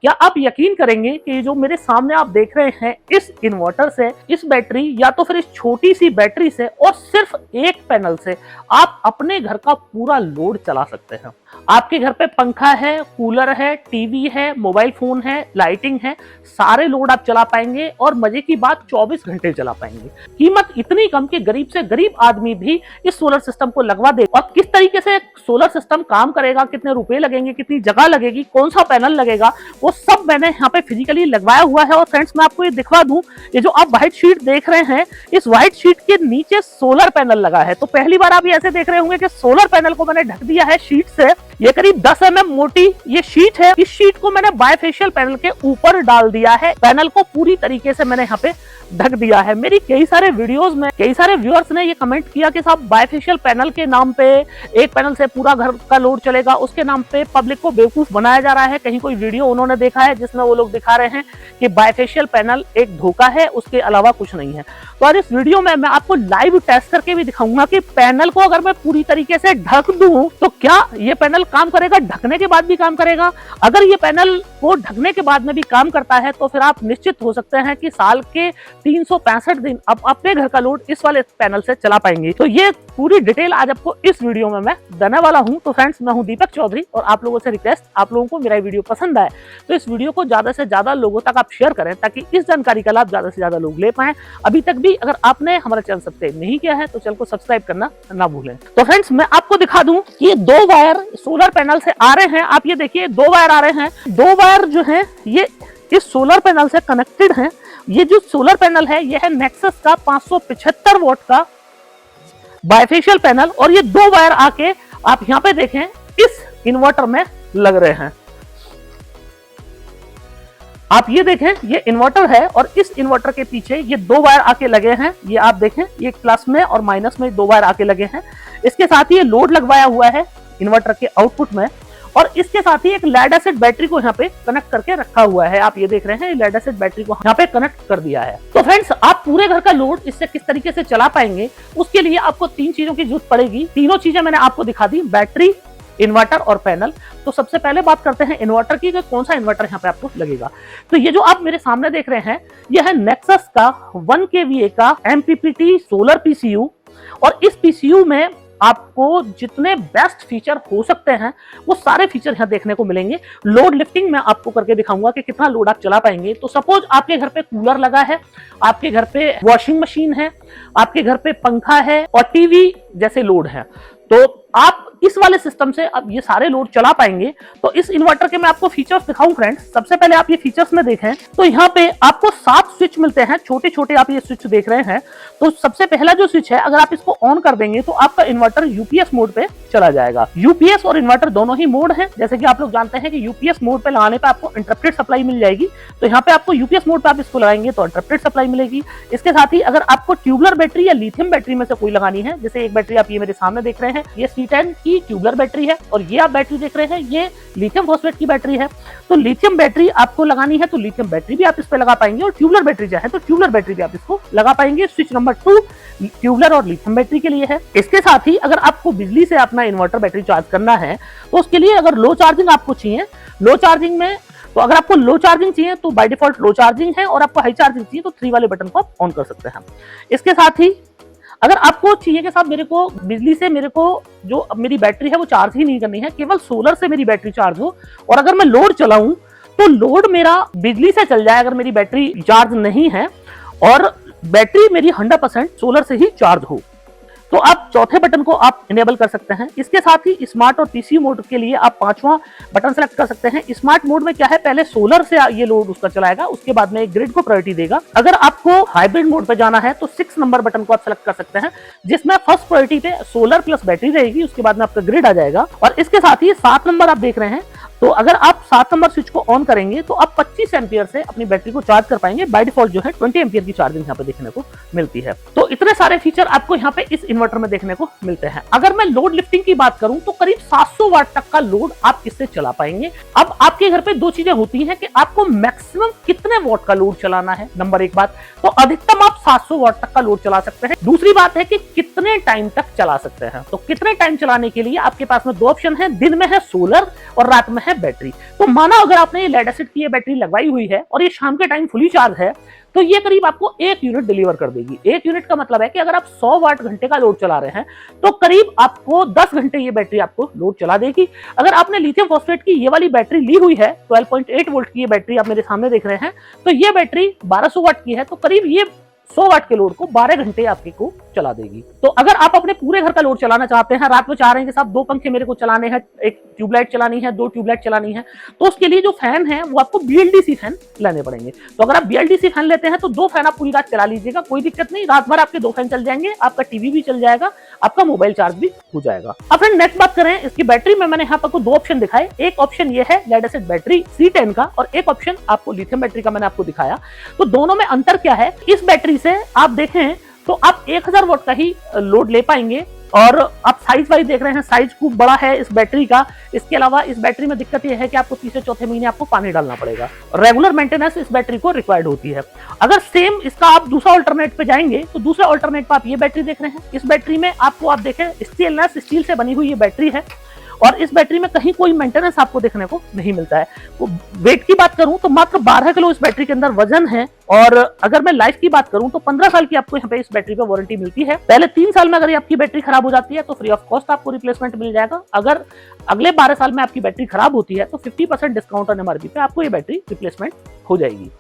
क्या आप यकीन करेंगे कि जो मेरे सामने आप देख रहे हैं इस इन्वर्टर से, इस बैटरी या तो फिर इस छोटी सी बैटरी से और सिर्फ एक पैनल से आप अपने घर का पूरा लोड चला सकते हैं। आपके घर पे पंखा है, कूलर है, टीवी है, मोबाइल फोन है, लाइटिंग है, सारे लोड आप चला पाएंगे और मजे की बात 24 घंटे चला पाएंगे। कीमत इतनी कम कि गरीब से गरीब आदमी भी इस सोलर सिस्टम को लगवा दे। और किस तरीके से सोलर सिस्टम काम करेगा, कितने रुपए लगेंगे, कितनी जगह लगेगी, कौन सा पैनल लगेगा, वो सब मैंने यहाँ पे फिजिकली लगवाया हुआ है। और फ्रेंड्स मैं आपको ये दिखवा दूं, ये जो आप व्हाइट शीट देख रहे हैं, इस व्हाइट शीट के नीचे सोलर पैनल लगा है। तो पहली बार आप ये ऐसे देख रहे होंगे कि सोलर पैनल को मैंने ढक दिया है शीट से। ये करीब 10 mm मोटी ये शीट है। इस शीट को मैंने बायफेशियल पैनल के ऊपर डाल दिया है। पैनल को पूरी तरीके से मैंने यहाँ पे ढक दिया है। मेरी कई सारे वीडियोस में कई सारे व्यूअर्स ने ये कमेंट किया कि साहब बायफेशियल पैनल के नाम पे एक पैनल से पूरा घर का लोड चलेगा, उसके नाम पे पब्लिक को बेवकूफ बनाया जा रहा है। कहीं कोई वीडियो उन्होंने देखा है जिसमें वो लोग दिखा रहे हैं कि बायफेशियल पैनल एक धोखा है, उसके अलावा कुछ नहीं है। तो आज इस वीडियो में मैं आपको लाइव टेस्ट करके भी दिखाऊंगा कि पैनल को अगर मैं पूरी तरीके से ढक दूं तो क्या ये पैनल काम करेगा, ढकने के बाद भी काम करेगा। अगर ये पैनल को ढकने के बाद में भी काम करता है तो फिर आप निश्चित हो सकते हैं कि साल के 365 दिन आप अपने घर का लोड इस वाले पैनल से चला पाएंगे। तो ये पूरी डिटेल आज आपको इस वीडियो में मैं देने वाला हूं। तो फ्रेंड्स मैं हूं दीपक चौधरी और आप लोगों से रिक्वेस्ट, आप लोगों को मेरा वीडियो पसंद आए तो इस वीडियो को ज्यादा से ज्यादा लोगों तक आप शेयर करें ताकि इस जानकारी का लाभ ज्यादा से ज्यादा लोग ले पाए। अभी तक भी अगर आपने हमारा चैनल सब्सक्राइब नहीं किया है तो चैनल को सब्सक्राइब करना ना भूलें। तो फ्रेंड्स मैं आपको दिखा दूं कि ये 2 वायर सोलर पैनल से आ रहे हैं। आप ये देखिए 2 वायर आ रहे हैं। 2 वायर जो है ये इस सोलर पैनल से कनेक्टेड हैं। ये जो सोलर पैनल है ये है नेक्सस का 575 वॉट का बायफेशियल पैनल और ये 2 वायर आके आप यहाँ पे देखें इस इन्वर्टर में लग रहे हैं। आप ये देखें ये इन्वर्टर है और इस इन्वर्टर के पीछे ये 2 वायर आके लगे हैं। ये आप देखें ये प्लस में और माइनस में 2 वायर आके लगे हैं। इसके साथ ही ये लोड लगवाया हुआ है इन्वर्टर के आउटपुट में और इसके साथ ही एक लेड एसिड बैटरी को यहाँ पे कनेक्ट करके रखा हुआ है। आप ये देख रहे हैं लेड एसिड बैटरी को यहाँ पे कनेक्ट कर दिया है। तो फ्रेंड्स आप पूरे घर का लोड इससे किस तरीके से चला पाएंगे, उसके लिए आपको 3 चीजों की जरूरत पड़ेगी। तीनों चीजें मैंने आपको दिखा दी, बैटरी, इन्वर्टर और पैनल। तो सबसे पहले बात करते हैं इन्वर्टर की कि कौन सा इन्वर्टर यहाँ पे आपको लगेगा। तो ये जो आप मेरे सामने देख रहे हैं यह है नेक्सस का 1 kVA का MPPT सोलर पीसीयू और इस पीसीयू में आपको जितने बेस्ट फीचर हो सकते हैं वो सारे फीचर यहाँ देखने को मिलेंगे। लोड लिफ्टिंग मैं आपको करके दिखाऊंगा कि कितना लोड आप चला पाएंगे। तो सपोज आपके घर पे कूलर लगा है, आपके घर पे वॉशिंग मशीन है, आपके घर पे पंखा है और टीवी जैसे लोड है, तो आप इस वाले सिस्टम से अब ये सारे लोड चला पाएंगे। तो इस इन्वर्टर के मैं आपको फीचर्स दिखाऊं फ्रेंड्स। सबसे पहले आप ये फीचर्स में देखें तो यहाँ पे आपको 7 स्विच मिलते हैं, छोटे छोटे आप ये स्विच देख रहे हैं। तो सबसे पहला जो स्विच है अगर आप इसको ऑन कर देंगे तो आपका इन्वर्टर यूपीएस मोड पे चला जाएगा। यूपीएस और इन्वर्टर दोनों ही मोड है। जैसे कि आप लोग जानते हैं कि यूपीएस मोड पे लगाने पे आपको इंटरप्टेड सप्लाई मिल जाएगी। तो यहाँ पे आपको यूपीएस मोड पे आप इसको लगाएंगे तो इंटरप्टेड सप्लाई मिलेगी। इसके साथ ही अगर आपको ट्यूबुलर बैटरी या लिथियम बैटरी में से कोई लगानी है, जैसे एक बैटरी आप ये मेरे सामने देख रहे हैं, ये C10 की ट्यूबुलर बैटरी है और ये आप बैटरी देख रहे हैं ये लिथियम फॉस्फेट की बैटरी है। तो लिथियम बैटरी आपको लगानी है तो लिथियम बैटरी भी आप इस पे लगा पाएंगे और ट्यूबुलर बैटरी चाहे तो ट्यूबुलर बैटरी भी आप इसको लगा पाएंगे। स्विच नंबर 2 ट्यूबुलर और लिथियम बैटरी के लिए है। इसके साथ ही अगर आपको बिजली से अपना इन्वर्टर बैटरी चार्ज करना है तो उसके लिए अगर लो चार्जिंग आपको चाहिए, लो चार्जिंग में तो अगर आपको लो चार्जिंग चाहिए तो बाय डिफॉल्ट लो चार्जिंग है और आपको हाई चार्जिंग चाहिए तो 3 वाले बटन को आप ऑन कर सकते हैं। इसके साथ ही अगर आपको चाहिए कि साहब मेरे को बिजली से मेरे को जो मेरी बैटरी है वो चार्ज ही नहीं करनी है, केवल सोलर से मेरी बैटरी चार्ज हो और अगर मैं लोड चलाऊं तो लोड मेरा बिजली से चल जाए अगर मेरी बैटरी चार्ज नहीं है और बैटरी मेरी 100% सोलर से ही चार्ज हो, तो आप चौथे बटन को आप इनेबल कर सकते हैं। इसके साथ ही स्मार्ट और पीसी मोड के लिए आप 5वां बटन सेलेक्ट कर सकते हैं। स्मार्ट मोड में क्या है, पहले सोलर से ये लोड उसका चलाएगा, उसके बाद में ग्रिड को प्रायोरिटी देगा। अगर आपको हाइब्रिड मोड पे जाना है तो 6 नंबर बटन को आप सेलेक्ट कर सकते हैं जिसमें फर्स्ट प्रायोरिटी पे सोलर प्लस बैटरी रहेगी, उसके बाद में आपका ग्रिड आ जाएगा। और इसके साथ ही 7 नंबर आप देख रहे हैं, तो अगर आप 7 नंबर स्विच को ऑन करेंगे तो आप 25 एम्पियर से अपनी बैटरी को चार्ज कर पाएंगे। बाय डिफॉल्ट जो है 20 एम्पियर की चार्जिंग यहाँ पे देखने को मिलती है। तो इतने सारे फीचर आपको यहाँ पे इस इन्वर्टर में देखने को मिलते हैं। अगर मैं लोड लिफ्टिंग की बात करूं तो करीब 700 वाट तक का लोड आप इससे चला पाएंगे। अब आपके घर पे 2 चीजें होती हैं कि आपको मैक्सिमम कितने वॉट का लोड चलाना है। नंबर 1 बात, तो अधिकतम आप 700 वाट तक का लोड चला सकते हैं। दूसरी बात है कि कितने टाइम तक चला सकते हैं। तो कितने टाइम चलाने के लिए आपके पास में 2 ऑप्शन है, दिन में है सोलर और रात में है हैं बैटरी। तो माना अगर आपने ये लेड एसिड की ये बैटरी लगवाई हुई है और ये शाम के टाइम फुली चार्ज है, तो ये करीब आपको 1 यूनिट डिलीवर कर देगी। 1 यूनिट का मतलब है कि अगर आप 100 वाट घंटे का लोड चला रहे हैं तो करीब आपको 10 घंटे ये बैटरी आपको लोड चला देगी। अगर आपने लिथियम फॉस्फेट की ये वाली बैटरी ली हुई है, 12.8 वोल्ट की ये बैटरी आप मेरे सामने देख रहे हैं, तो ये बैटरी 1200 वाट की है, तो करीब ये 100 वाट के लोड को 12 घंटे आपके को चला देगी। तो अगर आप अपने पूरे घर का लोड चलाना चाहते हैं, रात में चाह रहे हैं कि साहब 2 पंखे मेरे को चलाने हैं, एक ट्यूबलाइट चलानी है, 2 ट्यूबलाइट चलानी है, तो उसके लिए जो फैन है वो आपको BLDC फैन लेने पड़ेंगे। तो अगर आप BLDC फैन लेते हैं तो 2 फैन आप पूरी रात चला लीजिएगा, कोई दिक्कत नहीं, रात भर आपके 2 फैन चल जाएंगे, आपका टीवी भी चल जाएगा, आपका मोबाइल चार्ज भी हो जाएगा। अब फ्रेंड नेक्स्ट बात करें इसकी बैटरी में, मैंने यहाँ पर आपको 2 ऑप्शन दिखाए। एक ऑप्शन ये है लेड एसिड बैटरी C10 का और एक ऑप्शन आपको लिथियम बैटरी का मैंने आपको दिखाया। तो दोनों में अंतर क्या है, इस बैटरी से आप देखें तो आप 1000 वाट का ही लोड ले पाएंगे और आप साइज वाइज देख रहे हैं, साइज खूब बड़ा है इस बैटरी का। इसके अलावा इस बैटरी में दिक्कत यह है कि आपको तीसरे चौथे महीने आपको पानी डालना पड़ेगा, रेगुलर मेंटेनेंस इस बैटरी को रिक्वायर्ड होती है। अगर सेम इसका आप दूसरा अल्टरनेट पे जाएंगे तो दूसरे अल्टरनेट पे आप ये बैटरी देख रहे हैं। इस बैटरी में आपको आप देखें स्टेनलेस स्टील से बनी हुई ये बैटरी है और इस बैटरी में कहीं कोई मेंटेनेंस आपको देखने को नहीं मिलता है। तो वेट की बात करूं तो मात्र 12 किलो इस बैटरी के अंदर वजन है और अगर मैं लाइफ की बात करूं तो 15 साल की आपको यहाँ पे इस बैटरी पे वारंटी मिलती है। पहले 3 साल में अगर आपकी बैटरी खराब हो जाती है तो फ्री ऑफ कॉस्ट आपको रिप्लेसमेंट मिल जाएगा। अगर अगले 12 साल में आपकी बैटरी खराब होती है तो 50% डिस्काउंट ऑन MRP पे आपको ये बैटरी रिप्लेसमेंट हो जाएगी।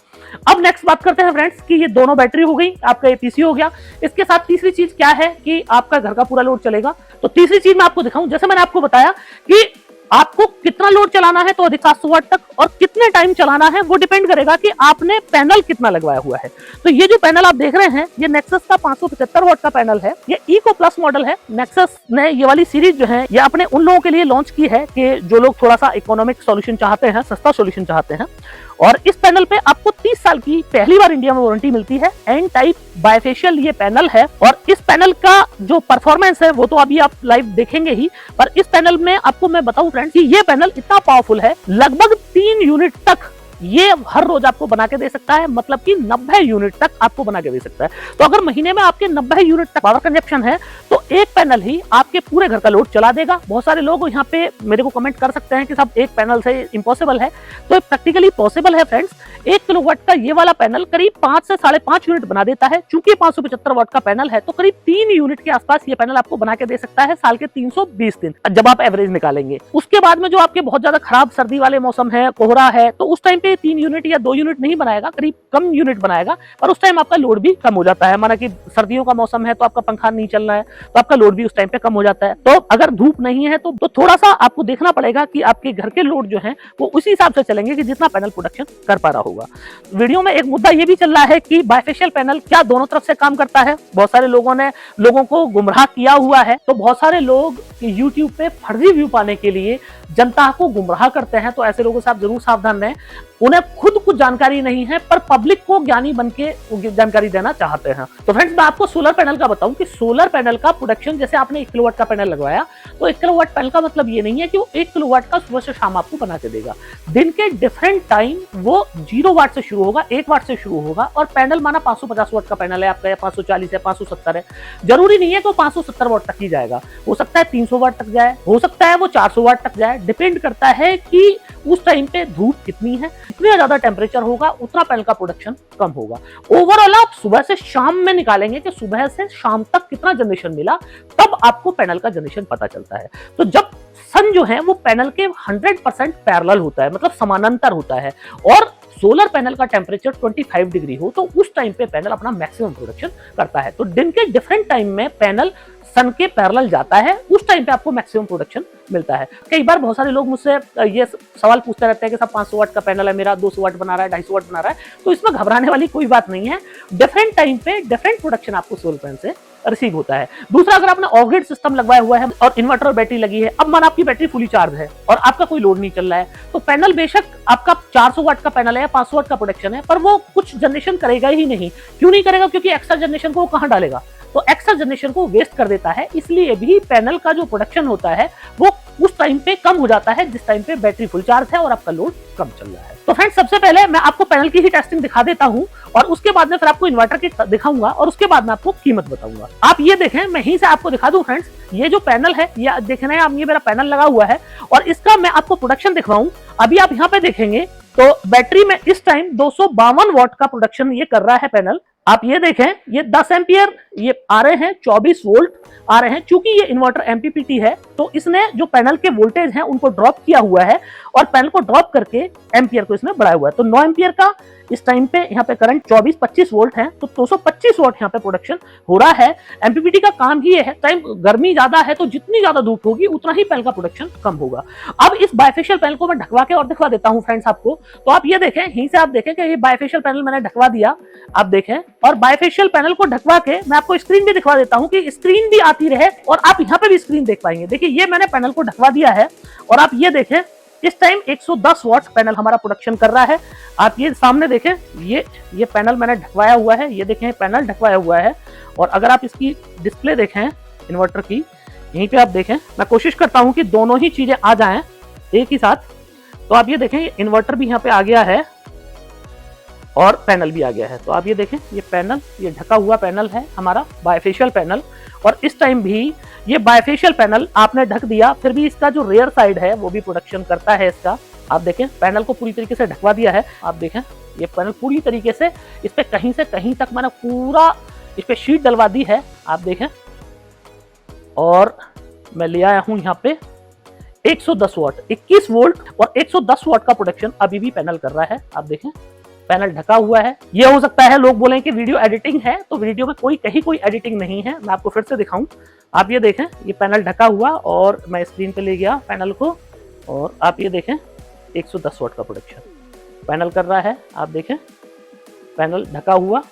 अब नेक्स्ट बात करते हैं फ्रेंड्स कि ये दोनों बैटरी हो गई, आपका APC हो गया। इसके साथ तीसरी चीज क्या है कि आपका घर का पूरा लोड चलेगा। तो तीसरी चीज मैं आपको दिखाऊं, जैसे मैंने आपको बताया कि आपको कितना लोड चलाना है तो अधिक 700 वाट तक और कितने टाइम चलाना है वो डिपेंड करेगा कि आपने पैनल कितना लगवाया हुआ है। तो ये जो पैनल आप देख रहे हैं ये नेक्सस का 575 वाट का पैनल है, ये इको प्लस मॉडल है। नेक्सस ने ये वाली सीरीज जो है ये अपने उन लोगों के लिए लॉन्च की है कि जो लोग थोड़ा सा इकोनॉमिक सॉल्यूशन चाहते हैं, सस्ता सॉल्यूशन चाहते हैं। और इस पैनल पे आपको 30 साल की पहली बार इंडिया में वारंटी मिलती है। एन टाइप बायफेशियल ये पैनल है और इस पैनल का जो परफॉर्मेंस है वो तो अभी आप लाइव देखेंगे ही, पर इस पैनल में आपको मैं बताऊं फ्रेंड्स कि ये पैनल इतना पावरफुल है, लगभग 3 यूनिट तक ये हर रोज आपको बना के दे सकता है, मतलब कि 90 यूनिट तक आपको बना के दे सकता है। तो अगर महीने में आपके 90 यूनिट तक पावर कंजप्शन है तो एक पैनल ही आपके पूरे घर का लोड चला देगा। बहुत सारे लोग यहाँ पे मेरे को कमेंट कर सकते हैं कि साहब एक पैनल से इम्पॉसिबल है, तो प्रैक्टिकली पॉसिबल है फ्रेंड्स। 1 किलोवाट का ये वाला पैनल करीब 5 से 5.5 यूनिट बना देता है। चूंकि 575 वाट का पैनल है तो करीब 3 यूनिट के आसपास ये पैनल आपको बना के दे सकता है साल के 320 दिन, जब आप एवरेज निकालेंगे। उसके बाद में जो आपके बहुत ज्यादा खराब सर्दी वाले मौसम है, कोहरा है, तो उस टाइम पे 3 यूनिट या 2 यूनिट नहीं बनाएगा, करीब कम यूनिट बनाएगा, पर उस टाइम आपका लोड भी कम हो जाता है। माना कि सर्दियों का मौसम है तो आपका पंखा नहीं चल रहा है तो आपका लोड भी उस टाइम पे कम हो जाता है। तो अगर धूप नहीं है तो थोड़ा सा आपको देखना पड़ेगा कि आपके घर के लोड जो है वो उसी हिसाब से चलेंगे कि जितना पैनल प्रोडक्शन कर पा रहा होगा। वीडियो में एक मुद्दा ये भी चल रहा है कि बायफेशियल पैनल क्या दोनों तरफ से काम करता है। बहुत सारे लोगों ने लोगों को गुमराह किया हुआ है। तो बहुत सारे लोग YouTube पे फर्जी व्यू पाने के लिए जनता को गुमराह करते हैं, तो ऐसे लोगों से आप जरूर सावधान रहें। उन्हें खुद कुछ जानकारी नहीं है पर पब्लिक को ज्ञानी बन के जानकारी देना चाहते हैं। तो फ्रेंड्स मैं आपको सोलर पैनल का बताऊं कि सोलर पैनल का प्रोडक्शन, जैसे आपने 1 किलोवाट का पैनल लगवाया तो 1 किलोवाट पैनल का मतलब ये नहीं है कि वो 1 किलोवाट का सुबह से शाम आपको बना के देगा। दिन के डिफरेंट टाइम वो 0 वाट से शुरू होगा, 1 वाट से शुरू होगा। और पैनल माना 550 वाट का पैनल है आपका, या 540 है, 570 है, जरूरी नहीं है कि 570 वाट तक ही जाएगा। हो सकता है 300 वाट तक जाए, हो सकता है वो 400 वाट तक जाए। डिपेंड करता है कि उस टाइम पे धूप कितनी है, जितना ज्यादा टेम्परेचर होगा उतना पैनल का प्रोडक्शन कम होगा। ओवरऑल आप सुबह से शाम में निकालेंगे कि सुबह से शाम तक कितना जनरेशन मिला, तब आपको पैनल का जनरेशन पता चलता है। तो जब सन जो है वो पैनल के 100% पैरेलल होता है, मतलब समानांतर होता है, और सोलर पैनल का टेम्परेचर 25 डिग्री हो तो उस टाइम पे पैनल अपना मैक्सिमम प्रोडक्शन करता है। तो दिन के डिफरेंट टाइम में पैनल सन के पैरेलल जाता है, उस टाइम पे आपको मैक्सिमम प्रोडक्शन मिलता है। कई बार बहुत सारे लोग मुझसे ये सवाल पूछते रहते हैं कि साहब 500 वाट का पैनल है मेरा, 200 वाट बना रहा है, 250 वाट बना रहा है। तो इसमें घबराने वाली कोई बात नहीं है। डिफरेंट टाइम पे डिफरेंट प्रोडक्शन आपको सोलर पैनल से रिसीव होता है। दूसरा, अगर आपने ऑफ ग्रिड सिस्टम लगवाया हुआ है और इन्वर्टर और बैटरी लगी है, अब मान आपकी बैटरी फुली चार्ज है और आपका कोई लोड नहीं चल रहा है, तो पैनल बेशक आपका 400 वाट का पैनल है या 500 वाट का प्रोडक्शन है, पर वो कुछ जनरेशन करेगा ही नहीं। क्यों नहीं करेगा? क्योंकि एक्स्ट्रा जनरेशन को वो कहां डालेगा, तो एक्स्ट्रा जनरेशन को वेस्ट कर देता है। इसलिए भी पैनल का जो प्रोडक्शन होता है वो उस टाइम पे कम हो जाता है जिस टाइम पे बैटरी फुल चार्ज है और आपका लोड कम चल रहा है। तो फ्रेंड्स सबसे पहले मैं आपको पैनल की ही टेस्टिंग दिखा देता हूं और उसके बाद में फिर आपको इन्वर्टर के दिखाऊंगा और उसके बाद में आपको कीमत बताऊंगा। आप ये देखें, मैं यहीं से आपको दिखा दूं फ्रेंड्स, ये जो पैनल है ये देख रहे हैं आप, ये मेरा पैनल लगा हुआ है और इसका मैं आपको प्रोडक्शन दिखवाऊं। अभी आप यहाँ पे देखेंगे तो बैटरी में इस टाइम 252 वाट का प्रोडक्शन ये कर रहा है पैनल। आप ये देखें, ये 10 एम्पियर ये आ रहे हैं, 24 वोल्ट आ रहे हैं। चूंकि ये इन्वर्टर एमपीपीटी है तो इसने जो पैनल के वोल्टेज हैं उनको ड्रॉप किया हुआ है और पैनल को ड्रॉप करके एम्पियर को इसने बढ़ाया हुआ है। तो 9 एम्पियर का इस टाइम पे यहाँ पे करंट 24-25 वोल्ट है, तो 225 वाट यहाँ पे प्रोडक्शन हो रहा है। एमपीपीटी का काम ही है, टाइम गर्मी ज्यादा है तो जितनी ज्यादा धूप होगी उतना ही पैनल का प्रोडक्शन कम होगा। अब इस बायफेशियल पैनल को मैं ढकवा के और दिखवा देता हूँ फ्रेंड्स आपको। तो आप ये देखें, यहीं से आप देखें कि ये बायफेशियल पैनल मैंने ढकवा दिया, आप देखें, और बायफेशियल पैनल को ढकवा के मैं आपको स्क्रीन भी दिखवा देता हूँ कि स्क्रीन भी आती रहे और आप यहाँ पे भी स्क्रीन देख पाएंगे। देखिए ये मैंने पैनल को ढकवा दिया है और आप ये देखें इस टाइम 110 वाट पैनल हमारा प्रोडक्शन कर रहा है। आप ये सामने देखें, ये पैनल मैंने ढकवाया हुआ है, ये देखें पैनल ढकवाया हुआ है। और अगर आप इसकी डिस्प्ले देखें इन्वर्टर की, यहीं पे आप देखें, मैं कोशिश करता हूं कि दोनों ही चीजें आ जाएं एक ही साथ। तो आप ये देखें, इन्वर्टर भी यहाँ पे आ गया है और पैनल भी आ गया है। तो आप ये देखें, ये पैनल, ये ढका हुआ पैनल है हमारा बायफेशियल पैनल, और इस टाइम भी ये बायफेशियल पैनल आपने ढक दिया, फिर भी इसका जो रेयर साइड है वो भी प्रोडक्शन करता है इसका। आप देखें, पैनल को पूरी तरीके से ढकवा दिया है। आप देखें ये पैनल पूरी तरीके से, इस पे कहीं से कहीं तक मैंने पूरा इस पे शीट डलवा दी है। आप देखें, और मैं ले आया हूं यहाँ पे 110 वाट, 21 वोल्ट और 110 वाट का प्रोडक्शन अभी भी पैनल कर रहा है। आप देखें पैनल ढका हुआ है। ये हो सकता है लोग बोलें कि वीडियो एडिटिंग है, तो वीडियो में कोई एडिटिंग नहीं है। मैं आपको फिर से दिखाऊं, आप ये देखें, ये पैनल ढका हुआ और मैं स्क्रीन पे ले गया पैनल को, और आप ये देखें 110 वाट का प्रोडक्शन पैनल कर रहा है। आप देखें पैनल ढका हुआ।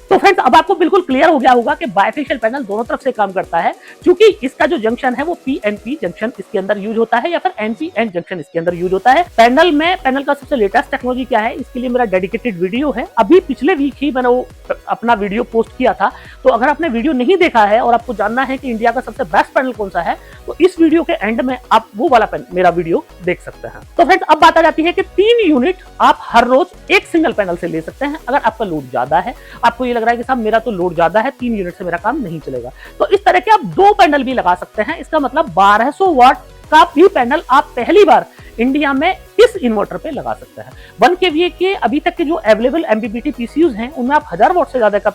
तो फ्रेंड्स अब आपको बिल्कुल क्लियर हो गया होगा कि बायफेशियल पैनल दोनों तरफ से काम करता है, क्योंकि इसका जो जंक्शन है वो पीएनपी जंक्शन इसके अंदर यूज होता है या फिर एनपीएन जंक्शन इसके अंदर यूज होता है। पैनल का सबसे लेटेस्ट टेक्नोलॉजी क्या है, इसके लिए मेरा डेडिकेटेड वीडियो है। अभी पिछले वीक ही मैंने वो अपना वीडियो पोस्ट किया था। तो अगर आपने वीडियो नहीं देखा है और आपको जानना है कि इंडिया का सबसे बेस्ट पैनल कौन सा है, तो इस वीडियो के एंड में आप वो वाला मेरा वीडियो देख सकते हैं। तो फ्रेंड्स अब बात आ जाती है कि 3 यूनिट आप हर रोज एक सिंगल पैनल से ले सकते हैं। अगर आपका लोड ज्यादा है, आपको ये लग रहा है कि साहब मेरा तो लोड ज्यादा है, 3 यूनिट से मेरा काम नहीं चलेगा, तो इस तरह के आप 2 पैनल भी लगा सकते हैं। इसका मतलब 1200 वाट का भी पैनल आप पहली बार इंडिया में इस इन्वर्टर पे लगा सकते हैं। 1 kVA के अभी तक के जो अवेलेबल एमपीपीटी पीसीयूज हैं उनमें आप 1000 वाट से ज्यादा का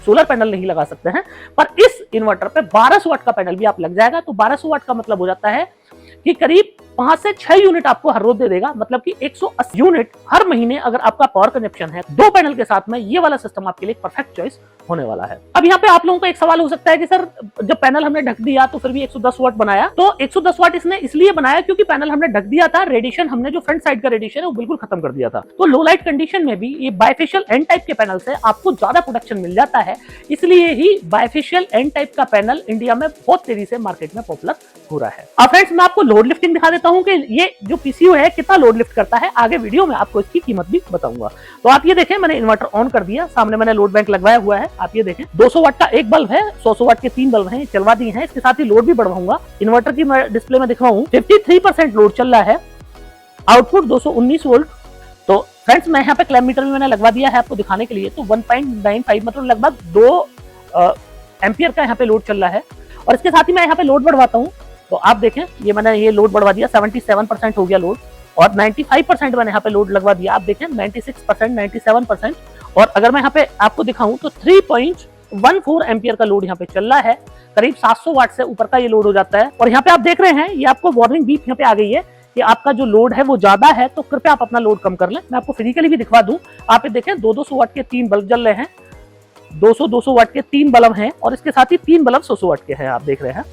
सोलर पैनल नहीं लगा सकते हैं, पर इस इन्वर्टर पे 1200 वाट का पैनल भी आप लग जाएगा। तो 1200 वाट का मतलब हो जाता है कि करीब 5 से 6 यूनिट आपको हर रोज दे देगा, मतलब कि 180 यूनिट हर महीने अगर आपका पावर कनेक्शन है 2 पैनल के साथ में, ये वाला सिस्टम आपके लिए परफेक्ट चॉइस होने वाला है। अब यहाँ पे आप लोगों को एक सवाल हो सकता है कि सर जब पैनल हमने ढक दिया तो फिर भी 110 वाट बनाया, तो 110 वाट इसने इसलिए बनाया क्योंकि पैनल हमने ढक दिया था, रेडिएशन हमने जो फ्रंट साइड का रेडिएशन है वो बिल्कुल खत्म कर दिया था। तो लो लाइट कंडीशन में भी ये बायफेशियल एन टाइप के पैनल से आपको ज्यादा प्रोडक्शन मिल जाता है, इसलिए ही बायफेशियल एन टाइप का पैनल इंडिया में बहुत तेजी से मार्केट में पॉपुलर हो रहा है। अब फ्रेंड्स मैं आपको लोड लिफ्टिंग दिखा देता हूं कि ये जो पीसीयू है कितना लोड लिफ्ट करता है, आगे वीडियो में आपको इसकी कीमत भी बताऊंगा। तो आप ये देखें, मैंने इन्वर्टर ऑन कर दिया, सामने मैंने लोड बैंक लगवाया हुआ है। आप ये देखें 200 वाट का एक बल्ब है, 100 वाट के 3 बल्ब हैं, चलवा दिए हैं। इसके साथ ही लोड भी बढ़वाऊंगा। इन्वर्टर की मैं डिस्प्ले में दिखाऊं 53% लोड चल रहा है, आउटपुट 219 वोल्ट। तो फ्रेंड्स मैं यहाँ पे क्लैम्प मीटर भी मैंने लगवा दिया है आपको दिखाने के लिए। तो 1.95 मतलब लगभग 2 एम्पियर का यहाँ पे लोड चल रहा है। और इसके साथ ही मैं यहाँ पे लोड बढ़वाता हूँ। तो आप देखें मैंने ये लोड बढ़वा दिया, 77% हो गया लोड, और 95% मैंने यहाँ पे लोड लगवा दिया। आप देखें 96%, 97%। और अगर मैं यहाँ पे आपको दिखाऊं तो 3.14 एम्पियर का लोड यहाँ पे चल रहा है, करीब 700 वाट से ऊपर का ये लोड हो जाता है। और यहाँ पे आप देख रहे हैं, ये आपको वार्निंग बीप यहाँ पे आ गई है कि आपका जो लोड है वो ज्यादा है, तो कृपया आप अपना लोड कम कर लें। मैं आपको फिजिकली भी दिखवा दूं। आप ये देखें 200 वाट के 3 बल्ब जल रहे हैं, 200 वाट के 3 बल्ब हैं, और इसके साथ ही 3 बल्ब 100 वाट के हैं। आप देख रहे हैं,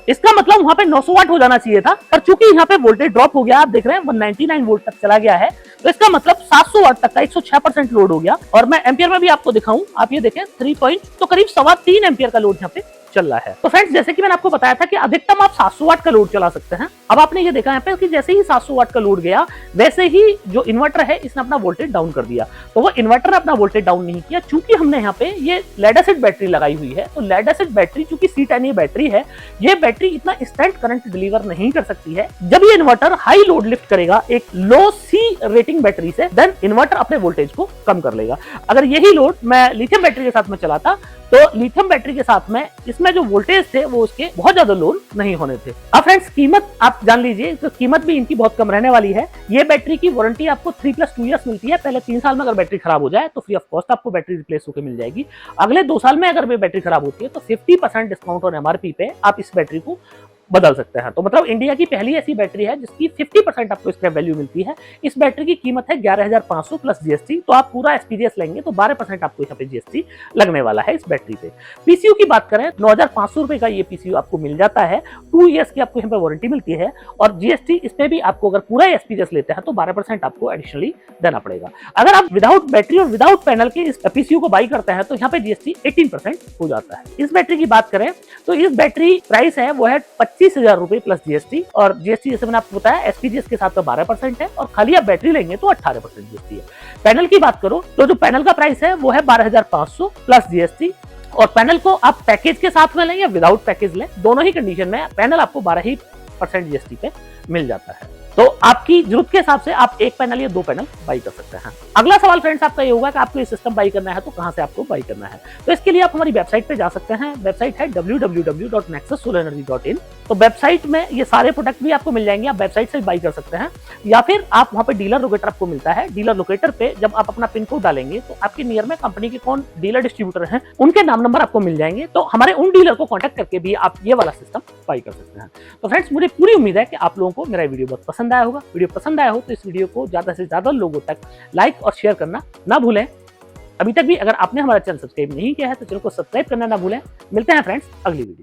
इसका मतलब वहां पे 900 वाट हो जाना चाहिए था, पर चूंकि यहाँ पे वोल्टेज ड्रॉप हो गया, आप देख रहे हैं 199 वोल्ट तक चला गया है, तो इसका मतलब 700 वाट तक का 106% लोड हो गया। और मैं एम्पियर में भी आपको दिखाऊं, आप ये देखें 3 पॉइंट, तो करीब 3.25 एम्पियर का लोड यहाँ पे चल रहा है। तो फ्रेंड्स जैसे कि मैंने आपको बताया था कि अधिकतम आप 700 वाट का लोड चला सकते हैं। अब आपने ये देखा यहाँ पे कि जैसे ही 700 वाट का लोड गया वैसे ही जो इन्वर्टर है इसने अपना वोल्टेज डाउन कर दिया। तो वो इन्वर्टर ने अपना वोल्टेज डाउन नहीं किया, चूंकि हमने यहाँ पे ये लेड एसिड बैटरी लगाई हुई है। तो लेड एसिड बैटरी चूंकि C10 बैटरी है, ये बैटरी इतना इंस्टेंट करंट डिलीवर नहीं कर सकती है। जब ये इन्वर्टर हाई लोड लिफ्ट करेगा एक लो C रेटिंग बैटरी से, देन इन्वर्टर अपने वोल्टेज को कम कर लेगा। अगर यही लोड मैं लिथियम बैटरी के साथ में चलाता तो लिथियम बैटरी के साथ में इसमें जो वोल्टेज थे वो उसके बहुत ज्यादा लो नहीं होने थे। अब फ्रेंड्स कीमत आप जान लीजिए, तो कीमत भी इनकी बहुत कम रहने वाली है। ये बैटरी की वारंटी आपको 3+2 ईयर्स मिलती है। पहले 3 साल में अगर बैटरी खराब हो जाए तो फ्री ऑफ कॉस्ट आपको बैटरी रिप्लेस होकर मिल जाएगी। अगले 2 साल में अगर बैटरी खराब होती है तो 50% डिस्काउंट ऑन MRP पे आप इस बैटरी को बदल सकते हैं। तो मतलब इंडिया की पहली ऐसी बैटरी है जिसकी 50% आपको स्क्रैप वैल्यू मिलती है। इस बैटरी की कीमत है 11,500 प्लस GST। तो आप पूरा SPGS लेंगे तो 12% आपको यहाँ पे GST लगने वाला है इस बैटरी पे। PCU की बात करें 9,500 रुपए का ये PCU आपको मिल जाता है। 2 ईयर्स की आपको यहाँ पे वारंटी मिलती है और GST इसमें भी आपको अगर पूरा SPGS लेते हैं तो 12% आपको एडिशनली देना पड़ेगा। अगर आप विदाउट बैटरी और विदाउट पैनल के इस PCU को बाई करते हैं तो यहाँ पे GST 18% हो जाता है। इस बैटरी की बात करें तो इस बैटरी प्राइस है वो है 25,000 रुपए प्लस GST, और GST जैसे मैंने आपको बताया SPGS के साथ तो 12% है, और खाली आप बैटरी लेंगे तो 18% GST है। पैनल की बात करो तो जो पैनल का प्राइस है वो है 12,500 प्लस GST, और पैनल को आप पैकेज के साथ में लें या विदाउट पैकेज लें, दोनों ही कंडीशन में पैनल आपको 12% GST पे मिल जाता है। तो आपकी जरूरत के हिसाब से आप एक पैनल या 2 पैनल बाई कर सकते हैं। अगला सवाल फ्रेंड्स आपका ये होगा कि आपको ये सिस्टम बाई करना है तो कहां से आपको बाई करना है। तो इसके लिए आप हमारी वेबसाइट पे जा सकते हैं। वेबसाइट है www.nexussolarenergy.in। तो वेबसाइट में ये सारे प्रोडक्ट भी आपको मिल जाएंगे, आप वेबसाइट से बाई कर सकते हैं, या फिर आप वहां पे डीलर लोकेटर आपको मिलता है। डीलर लोकेटर पे जब आप अपना पिन कोड डालेंगे तो आपके नियर में कंपनी के कौन डीलर डिस्ट्रीब्यूटर हैं उनके नाम नंबर आपको मिल जाएंगे। तो हमारे उन डीलर को कॉन्टैक्ट करके भी आप ये वाला सिस्टम बाई कर सकते हैं। तो फ्रेंड्स मुझे पूरी उम्मीद है कि आप लोगों को मेरा वीडियो बहुत पसंद आया होगा। वीडियो पसंद आया हो तो इस वीडियो को ज्यादा से ज्यादा लोगों तक लाइक और शेयर करना ना भूलें। अभी तक भी अगर आपने हमारा चैनल सब्सक्राइब नहीं किया है तो चैनल को सब्सक्राइब करना ना भूलें। मिलते हैं फ्रेंड्स अगली वीडियो।